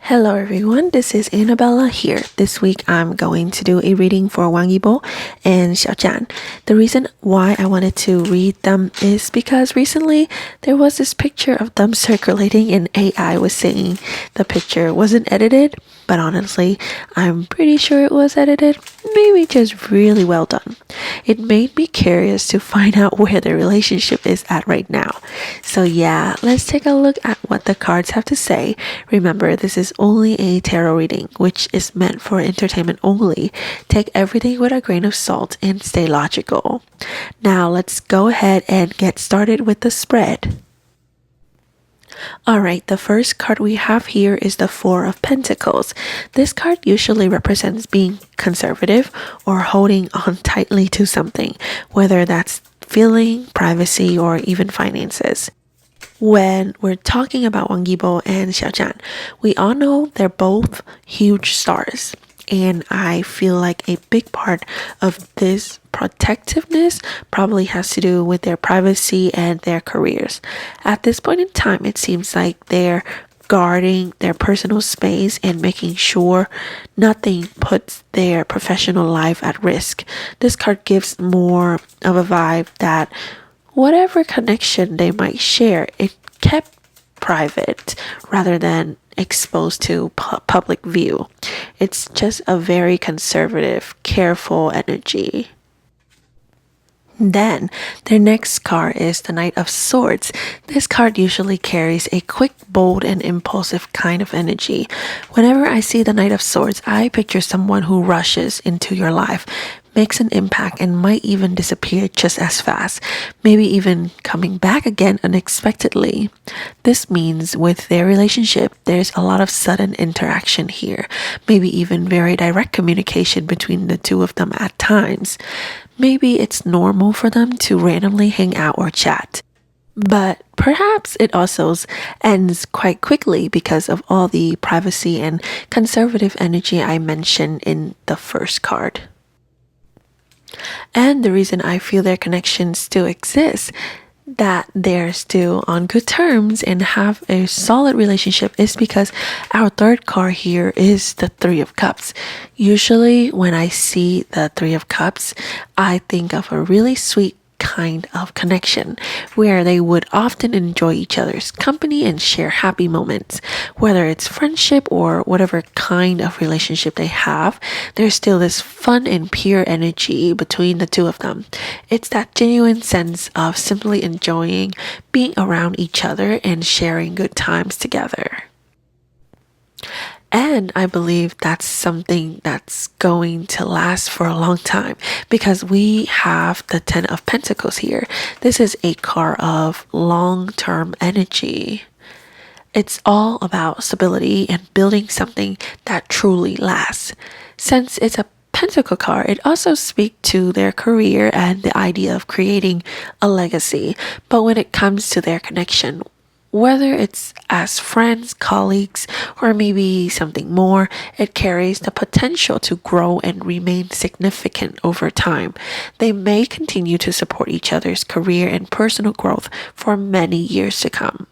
Hello everyone, this is Annabella here. This week I'm going to do a reading for Wang Yibo and Xiao Zhan. The reason why I wanted to read them is because recently there was this picture of them circulating and AI was saying the picture wasn't edited, but honestly, I'm pretty sure it was edited. Maybe just really well done. It made me curious to find out where their relationship is at right now. So yeah, let's take a look at what the cards have to say. Remember, this is only a tarot reading, which is meant for entertainment only. Take everything with a grain of salt and stay logical. Now let's go ahead and get started with the spread. Alright, the first card we have here is the Four of Pentacles. This card usually represents being conservative or holding on tightly to something, whether that's feeling, privacy, or even finances. When we're talking about Wang Yibo and Xiao Zhan, we all know they're both huge stars. And I feel like a big part of this protectiveness probably has to do with their privacy and their careers. At this point in time, it seems like they're guarding their personal space and making sure nothing puts their professional life at risk. This card gives more of a vibe that whatever connection they might share, it kept private rather than exposed to public view. It's just a very conservative, careful energy. Then, their next card is the Knight of Swords. This card usually carries a quick, bold, and impulsive kind of energy. Whenever I see the Knight of Swords, I picture someone who rushes into your life, makes an impact, and might even disappear just as fast, maybe even coming back again unexpectedly. This means with their relationship, there's a lot of sudden interaction here, maybe even very direct communication between the two of them at times. Maybe it's normal for them to randomly hang out or chat. But perhaps it also ends quite quickly because of all the privacy and conservative energy I mentioned in the first card. And the reason I feel their connection still exists, that they're still on good terms and have a solid relationship, is because our third card here is the Three of Cups. Usually when I see the Three of Cups, I think of a really sweet kind of connection where they would often enjoy each other's company and share happy moments. Whether it's friendship or whatever kind of relationship they have, there's still this fun and pure energy between the two of them. It's that genuine sense of simply enjoying being around each other and sharing good times together. And I believe that's something that's going to last for a long time because we have the Ten of Pentacles here. This is a card of long-term energy. It's all about stability and building something that truly lasts. Since it's a Pentacle card, it also speaks to their career and the idea of creating a legacy. But when it comes to their connection, whether it's as friends, colleagues, or maybe something more, it carries the potential to grow and remain significant over time. They may continue to support each other's career and personal growth for many years to come.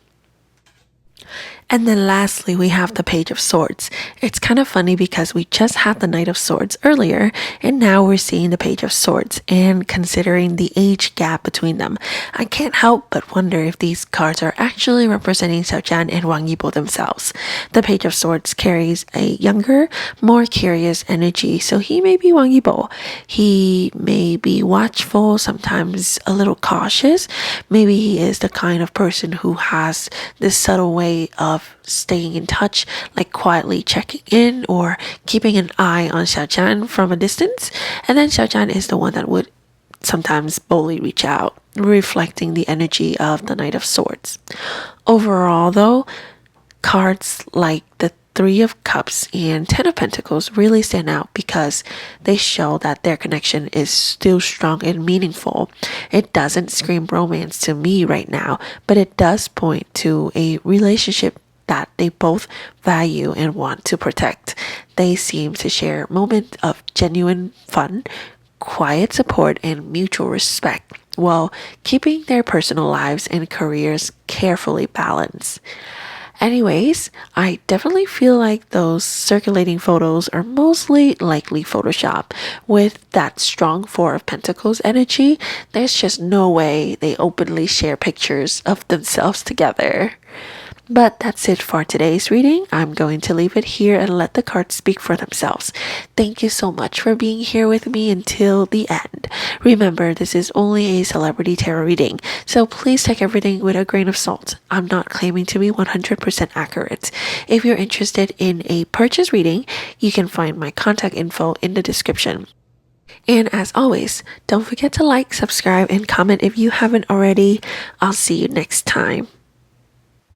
And then lastly, we have the Page of Swords. It's kind of funny because we just had the Knight of Swords earlier, and now we're seeing the Page of Swords. And considering the age gap between them, I can't help but wonder if these cards are actually representing Xiao Zhan and Wang Yibo themselves. The Page of Swords carries a younger, more curious energy, so he may be Wang Yibo. He may be watchful, sometimes a little cautious. Maybe he is the kind of person who has this subtle way of staying in touch, like quietly checking in or keeping an eye on Xiao Zhan from a distance. And then Xiao Zhan is the one that would sometimes boldly reach out, reflecting the energy of the Knight of Swords. Overall though, cards like the Three of Cups and Ten of Pentacles really stand out because they show that their connection is still strong and meaningful. It doesn't scream romance to me right now, but it does point to a relationship that they both value and want to protect. They seem to share moments of genuine fun, quiet support, and mutual respect, while keeping their personal lives and careers carefully balanced. Anyways, I definitely feel like those circulating photos are mostly likely Photoshop. With that strong Four of Pentacles energy, there's just no way they openly share pictures of themselves together. But that's it for today's reading. I'm going to leave it here and let the cards speak for themselves. Thank you so much for being here with me until the end. Remember, this is only a celebrity tarot reading, so please take everything with a grain of salt. I'm not claiming to be 100% accurate. If you're interested in a purchase reading, you can find my contact info in the description. And as always, don't forget to like, subscribe, and comment if you haven't already. I'll see you next time.